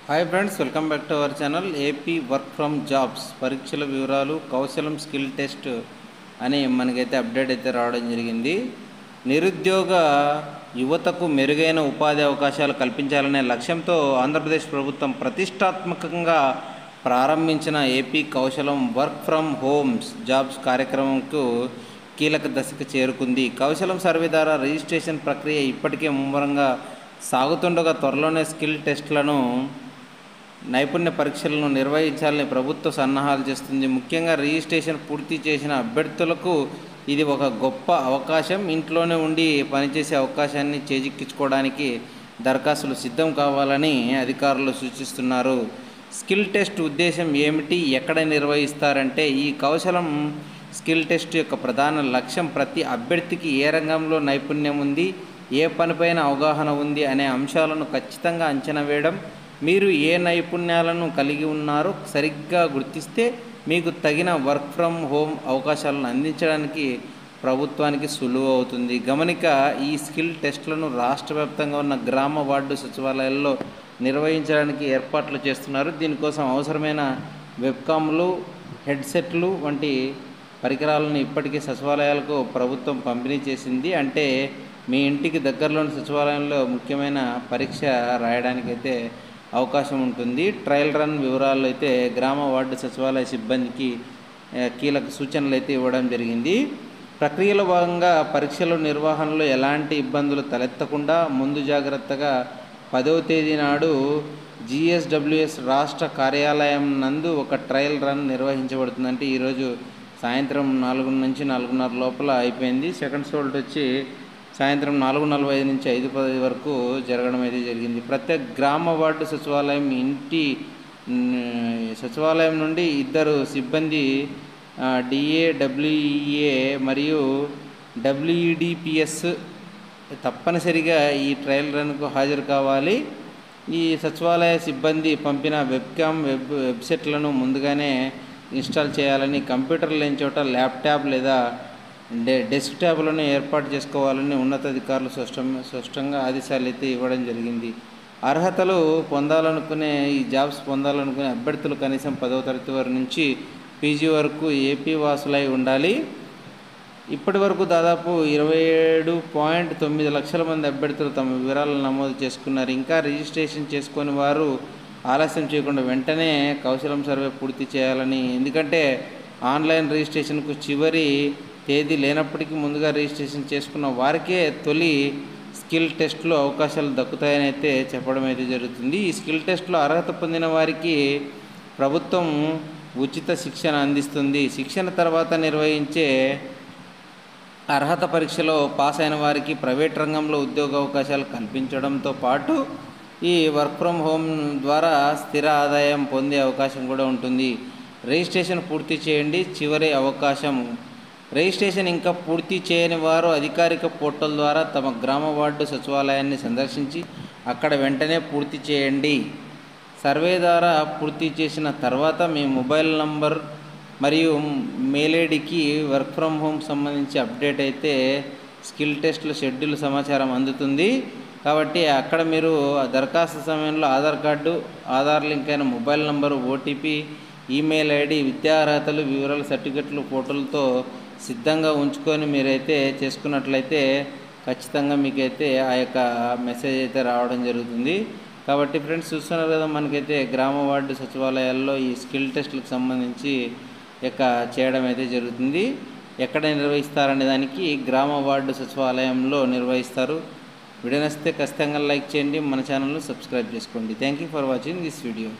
Hi friends, welcome back to our channel. AP work from jobs పరీక్షల వివరాలు, కౌశలం skill test అని మనకైతే update అయితే రావడం జరిగింది. నిరుద్యోగ యువతకు మెరుగైన ఉపాధి అవకాశాలు కల్పించాలనే లక్ష్యంతో ఆంధ్రప్రదేశ్ ప్రభుత్వం ప్రతిష్టాత్మకంగా ప్రారంభించిన AP Kaushalam work from homes jobs కార్యక్రమంకు కీలక దశకు చేరుకుంది. కౌశలం సర్వే ద్వారా రిజిస్ట్రేషన్ ప్రక్రియ ఇప్పటికే ముమ్మరంగా సాగుతుండగా త్వరలోనే స్కిల్ టెస్టులను, నైపుణ్య పరీక్షలను నిర్వహించాలని ప్రభుత్వం సన్నాహాలు చేస్తుంది. ముఖ్యంగా రిజిస్ట్రేషన్ పూర్తి చేసిన అభ్యర్థులకు ఇది ఒక గొప్ప అవకాశం. ఇంట్లోనే ఉండి పనిచేసే అవకాశాన్ని చేజిక్కించుకోవడానికి దరఖాస్తులు సిద్ధం కావాలని అధికారులు సూచిస్తున్నారు. స్కిల్ టెస్ట్ ఉద్దేశం ఏమిటి, ఎక్కడ నిర్వహిస్తారంటే, ఈ కౌశలం స్కిల్ టెస్ట్ యొక్క ప్రధాన లక్ష్యం ప్రతి అభ్యర్థికి ఏ రంగంలో నైపుణ్యం ఉంది, ఏ పనిపైన అవగాహన ఉంది అనే అంశాలను ఖచ్చితంగా అంచనా వేయడం. మీరు ఏ నైపుణ్యాలను కలిగి ఉన్నారో సరిగ్గా గుర్తిస్తే మీకు తగిన వర్క్ ఫ్రమ్ హోమ్ అవకాశాలను అందించడానికి ప్రభుత్వానికి సులువు అవుతుంది. గమనిక, ఈ స్కిల్ టెస్టులను రాష్ట్ర వ్యాప్తంగా ఉన్న గ్రామ వార్డు సచివాలయాల్లో నిర్వహించడానికి ఏర్పాట్లు చేస్తున్నారు. దీనికోసం అవసరమైన వెబ్కామ్లు, హెడ్సెట్లు వంటి పరికరాలను ఇప్పటికే సచివాలయాలకు ప్రభుత్వం పంపిణీ చేసింది. అంటే మీ ఇంటికి దగ్గరలోని సచివాలయంలో ముఖ్యమైన పరీక్ష రాయడానికైతే అవకాశం ఉంటుంది. ట్రయల్ రన్ వివరాలు అయితే గ్రామ వార్డు సచివాలయ సిబ్బందికి కీలక సూచనలు అయితే ఇవ్వడం జరిగింది. ప్రక్రియలో భాగంగా పరీక్షల నిర్వహణలో ఎలాంటి ఇబ్బందులు తలెత్తకుండా ముందు జాగ్రత్తగా 10వ తేదీ నాడు GSWS రాష్ట్ర కార్యాలయం నందు ఒక ట్రయల్ రన్ నిర్వహించబడుతుంది. అంటే ఈరోజు సాయంత్రం 4 నుంచి 4:30 లోపల అయిపోయింది. సెకండ్ సోల్ట్ వచ్చి సాయంత్రం 4:45 నుంచి 5:10 వరకు జరగడం అయితే జరిగింది. ప్రతి గ్రామ వార్డు సచివాలయం నుండి 2 సిబ్బంది DA, WEA మరియు WEDPS తప్పనిసరిగా ఈ ట్రయల్ రన్కు హాజరు కావాలి. ఈ సచివాలయ సిబ్బంది పంపిన వెబ్సైట్లను ముందుగానే ఇన్స్టాల్ చేయాలని, కంప్యూటర్ లేని చోట ల్యాప్టాప్ లేదా డెస్క్టాప్లను ఏర్పాటు చేసుకోవాలని ఉన్నతాధికారులు స్పష్టంగా ఆదేశాలు అయితే ఇవ్వడం జరిగింది. అర్హతలు పొందాలనుకునే ఈ జాబ్స్ పొందాలనుకునే అభ్యర్థులు కనీసం 10వ తరగతి వరకు నుంచి PG వరకు ఏపీ వాసులై ఉండాలి. ఇప్పటి వరకు దాదాపు 27.9 లక్షల మంది అభ్యర్థులు తమ వివరాలను నమోదు చేసుకున్నారు. ఇంకా రిజిస్ట్రేషన్ చేసుకొని వారు ఆలస్యం చేయకుండా వెంటనే కౌశలం సర్వే పూర్తి చేయాలని, ఎందుకంటే ఆన్లైన్ రిజిస్ట్రేషన్కు చివరి తేదీ లేనప్పటికీ ముందుగా రిజిస్ట్రేషన్ చేసుకున్న వారికే తొలి స్కిల్ టెస్ట్లో అవకాశాలు దక్కుతాయని అయితే చెప్పడం అయితే జరుగుతుంది. ఈ స్కిల్ టెస్ట్లో అర్హత పొందిన వారికి ప్రభుత్వం ఉచిత శిక్షణ అందిస్తుంది. శిక్షణ తర్వాత నిర్వహించే అర్హత పరీక్షలో పాస్ అయిన వారికి ప్రైవేట్ రంగంలో ఉద్యోగ అవకాశాలు కల్పించడంతో పాటు ఈ వర్క్ ఫ్రమ్ హోమ్ ద్వారా స్థిర ఆదాయం పొందే అవకాశం కూడా ఉంటుంది. రిజిస్ట్రేషన్ పూర్తి చేయండి, చివరి అవకాశం. రిజిస్ట్రేషన్ ఇంకా పూర్తి చేయని వారు అధికారిక పోర్టల్ ద్వారా తమ గ్రామ వార్డు సచివాలయాన్ని సందర్శించి అక్కడ వెంటనే పూర్తి చేయండి. సర్వే ద్వారా పూర్తి చేసిన తర్వాత మీ మొబైల్ నంబర్ మరియు మెయిల్ ఐడికి వర్క్ ఫ్రమ్ హోమ్ సంబంధించి అప్డేట్ అయితే స్కిల్ టెస్టుల షెడ్యూల్ సమాచారం అందుతుంది. కాబట్టి అక్కడ మీరు దరఖాస్తు సమయంలో ఆధార్ కార్డు, ఆధార్ లింక్ అయిన mobile number, OTP, email ID, విద్యా అర్హతలు వివరాలు, సర్టిఫికెట్లు ఫోటోలతో సిద్ధంగా ఉంచుకొని మీరైతే చేసుకున్నట్లయితే ఖచ్చితంగా మీకైతే ఆ యొక్క మెసేజ్ అయితే రావడం జరుగుతుంది. కాబట్టి ఫ్రెండ్స్, చూస్తున్నారు కదా, మనకైతే గ్రామ వార్డు సచివాలయాల్లో ఈ స్కిల్ టెస్టులకు సంబంధించి చేయడం అయితే జరుగుతుంది. ఎక్కడ నిర్వహిస్తారనే దానికి గ్రామ వార్డు సచివాలయంలో నిర్వహిస్తారు. వీడియో నచ్చితే ఖచ్చితంగా లైక్ చేయండి, మన ఛానల్ను సబ్స్క్రైబ్ చేసుకోండి. Thank you for watching this video.